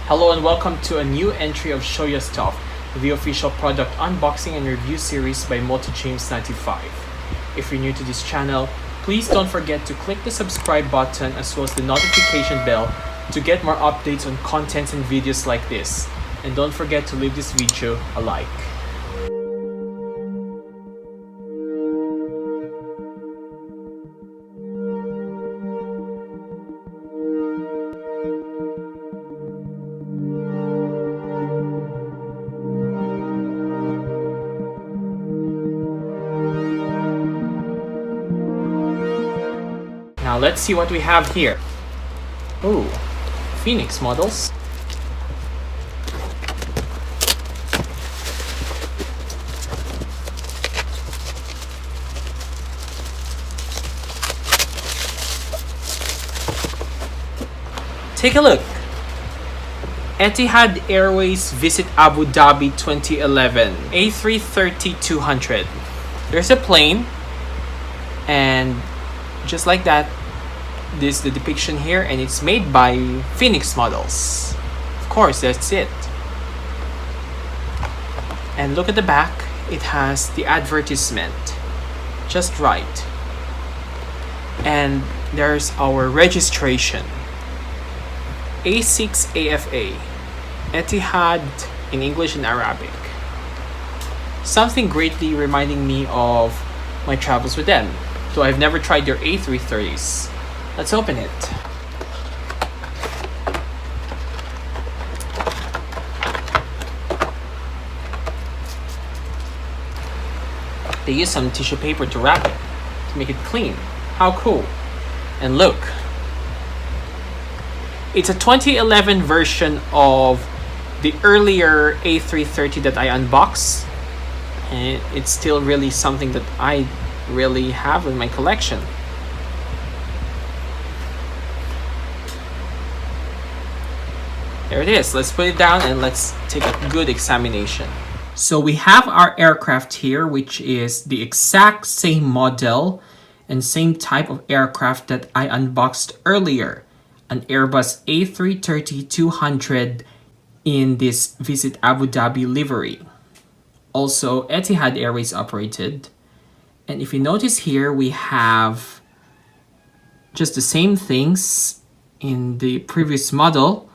Hello and welcome to a new entry of Show Your Stuff, the official product unboxing and review series by MultiJames95. If you're new to this channel, please don't forget to click the subscribe button as well as the notification bell to get more updates on contents and videos like this. And don't forget to leave this video a like. Now let's see what we have here. Ooh, Phoenix models. Take a look. Etihad Airways Visit Abu Dhabi 2011 A330-200. There's a plane, and just like that, this is the depiction here, and it's made by Phoenix models. Of course, that's it. And look at the back, it has the advertisement just right. And there's our registration. A6AFA, Etihad in English and Arabic. Something greatly reminding me of my travels with them, though I've never tried their A330s. Let's open it. They use some tissue paper to wrap it, to make it clean. How cool. And look. It's a 2011 version of the earlier A330 that I unboxed. And it's still really something that I really have in my collection. There it is. Let's put it down and let's take a good examination. So we have our aircraft here, which is the exact same model and same type of aircraft that I unboxed earlier. An Airbus A330-200 in this Visit Abu Dhabi livery. Also, Etihad Airways operated. And if you notice here, we have just the same things in the previous model.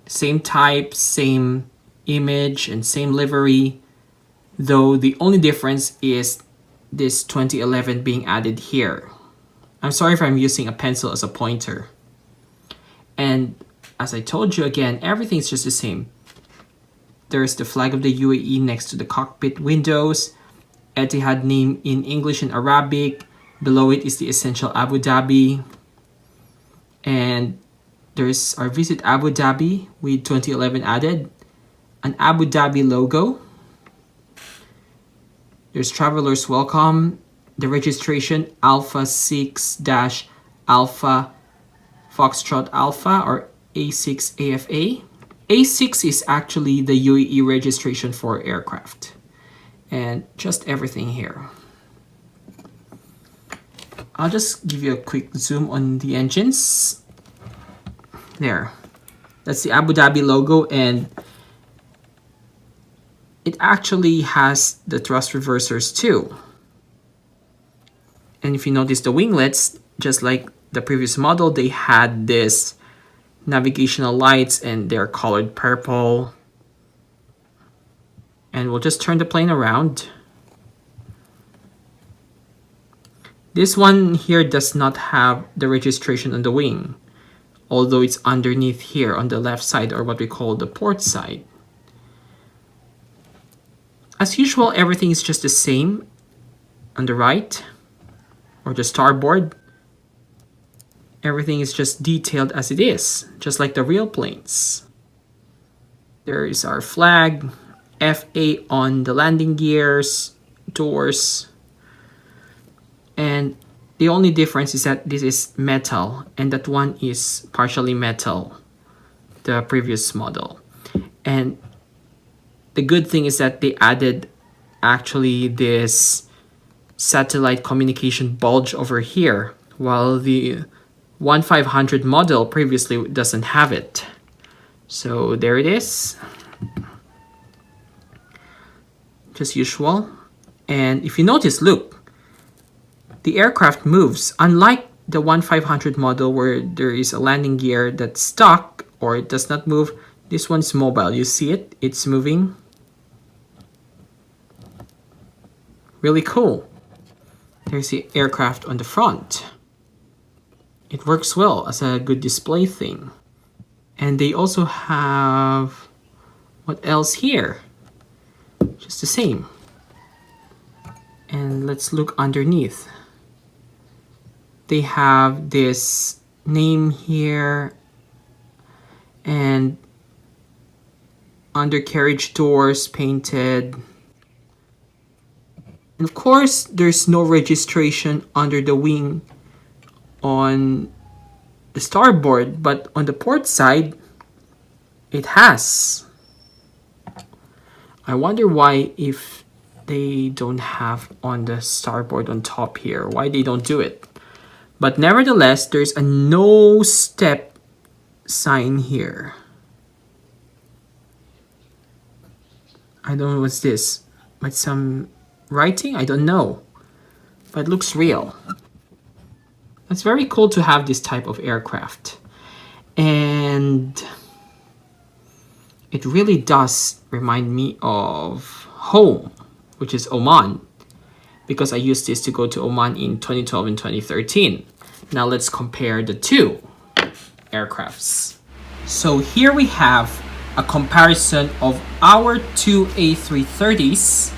Same type, same image, and same livery. Though the only difference is this 2011 being added here. I'm sorry if I'm using a pencil as a pointer. And as I told you again, everything's just the same. There's the flag of the UAE next to the cockpit windows. Etihad name in English and Arabic. Below it is the Essential Abu Dhabi. And there's our Visit Abu Dhabi with 2011 added. An Abu Dhabi logo. There's Travelers Welcome. The registration Alpha 6-Alpha Foxtrot Alpha, or A6AFA. A6 is actually the UAE registration for aircraft. And just everything here. I'll just give you a quick zoom on the engines. There. That's the Abu Dhabi logo, and it actually has the thrust reversers too. And if you notice the winglets, just like the previous model, they had this navigational lights and they're colored purple. And we'll just turn the plane around. This one here does not have the registration on the wing, although it's underneath here on the left side, or what we call the port side. As usual, everything is just the same on the right, or the starboard. Everything is just detailed as it is, just like the real planes. There is our flag, FA on the landing gears, doors. And the only difference is that this is metal and that one is partially metal, the previous model. And the good thing is that they added actually this satellite communication bulge over here, while the 1500 model previously doesn't have it. So there it is, just usual. And if you notice, look, the aircraft moves. Unlike the 1500 model where there is a landing gear that's stuck or it does not move, this one's mobile. You see it? It's moving. Really cool. There's the aircraft on the front. It works well as a good display thing. And they also have, what else here? Just the same. And let's look underneath. They have this name here and undercarriage doors painted. And of course, there's no registration under the wing on the starboard, but on the port side, it has. I wonder why, if they don't have on the starboard on top here, why they don't do it. But nevertheless, there's a no step sign here. I don't know what's this, but some writing? I don't know, but it looks real. It's very cool to have this type of aircraft. And it really does remind me of home, which is Oman, because I used this to go to Oman in 2012 and 2013. Now let's compare the two aircrafts. So here we have a comparison of our two A330s,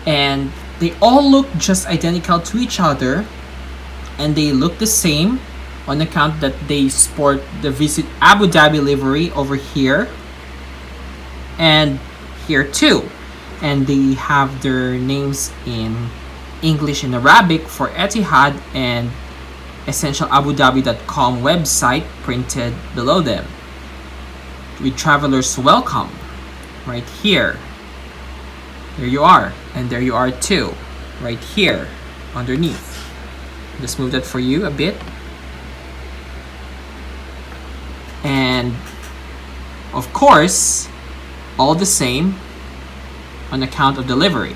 and they all look just identical to each other, and they look the same on account that they sport the Visit Abu Dhabi livery over here and here too, and they have their names in English and Arabic for Etihad and essentialabudabi.com website printed below them. With travelers welcome, right here. There you are, and there you are too, right here underneath. Just move that for you a bit. And of course, all the same on account of delivery.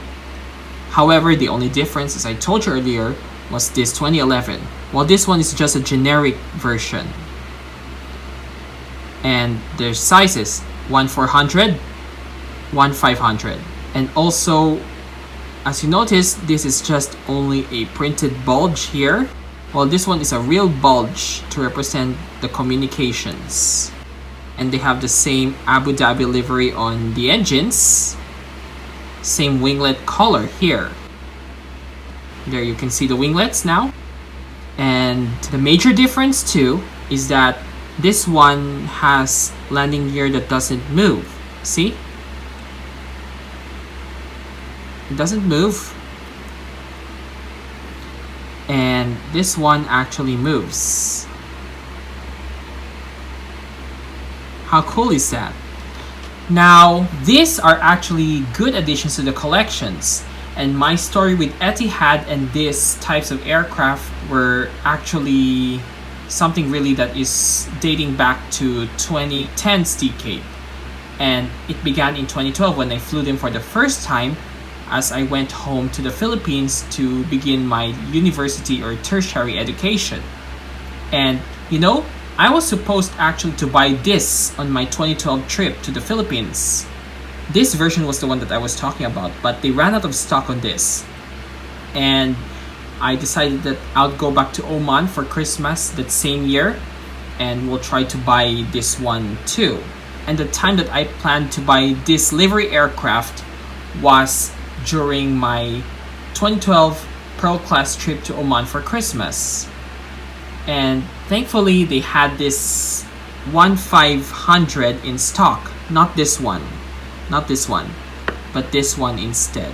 However, the only difference, as I told you earlier, was this 2011. While this one is just a generic version. And there's sizes, 1/400, 1/500. And also, as you notice, this is just only a printed bulge here, while this one is a real bulge to represent the communications. And they have the same Abu Dhabi livery on the engines, same winglet color here. There you can see the winglets now. And the major difference too is that this one has landing gear that doesn't move. See? It doesn't move. And this one actually moves. How cool is that? Now, these are actually good additions to the collections. And my story with Etihad and these types of aircraft were actually something really that is dating back to 2010's decade. And it began in 2012 when I flew them for the first time as I went home to the Philippines to begin my university or tertiary education. And you know, I was supposed actually to buy this on my 2012 trip to the Philippines. This version was the one that I was talking about, but they ran out of stock on this. And I decided that I'll go back to Oman for Christmas that same year and we'll try to buy this one too. And the time that I planned to buy this livery aircraft was during my 2012 Pearl class trip to Oman for Christmas. And thankfully they had this 1/500 in stock, not this one, but this one instead.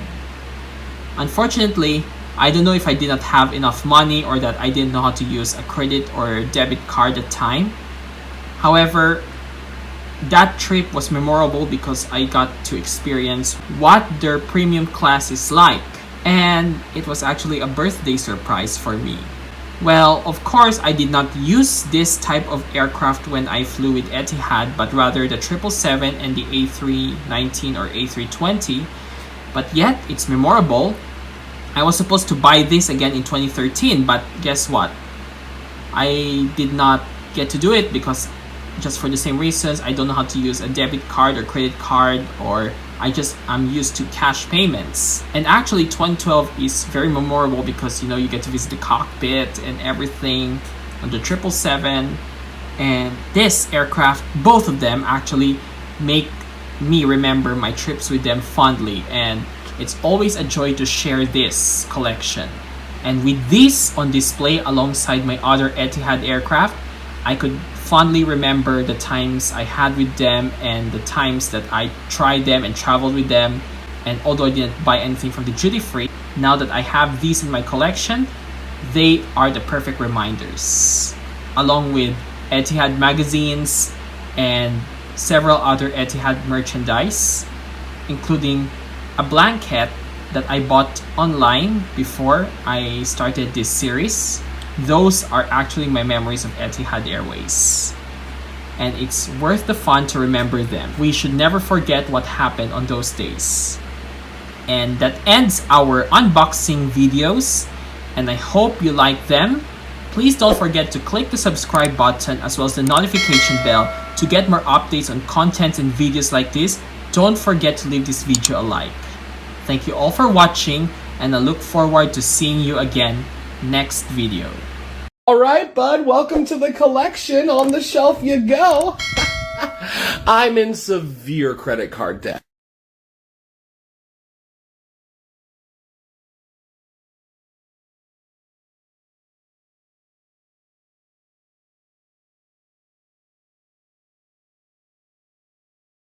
Unfortunately, I don't know if I did not have enough money or that I didn't know how to use a credit or debit card at the time. However, that trip was memorable because I got to experience what their premium class is like. And it was actually a birthday surprise for me. Well, of course, I did not use this type of aircraft when I flew with Etihad, but rather the 777 and the A319 or A320. But yet, it's memorable. I was supposed to buy this again in 2013, but guess what? I did not get to do it because just for the same reasons, I don't know how to use a debit card or credit card, or I'm used to cash payments. And actually 2012 is very memorable because you get to visit the cockpit and everything on the 777. And this aircraft, both of them actually make me remember my trips with them fondly, and it's always a joy to share this collection. And with this on display alongside my other Etihad aircraft, I could fondly remember the times I had with them and the times that I tried them and traveled with them. And although I didn't buy anything from the duty free, now that I have these in my collection, they are the perfect reminders. Along with Etihad magazines and several other Etihad merchandise, including a blanket that I bought online before I started this series. Those are actually my memories of Etihad Airways. And it's worth the fun to remember them. We should never forget what happened on those days. And that ends our unboxing videos, and I hope you like them. Please don't forget to click the subscribe button as well as the notification bell to get more updates on content and videos like this. Don't forget to leave this video a like. Thank you all for watching, and I look forward to seeing you again next video. Alright, bud, welcome to the collection. On the shelf you go. I'm in severe credit card debt.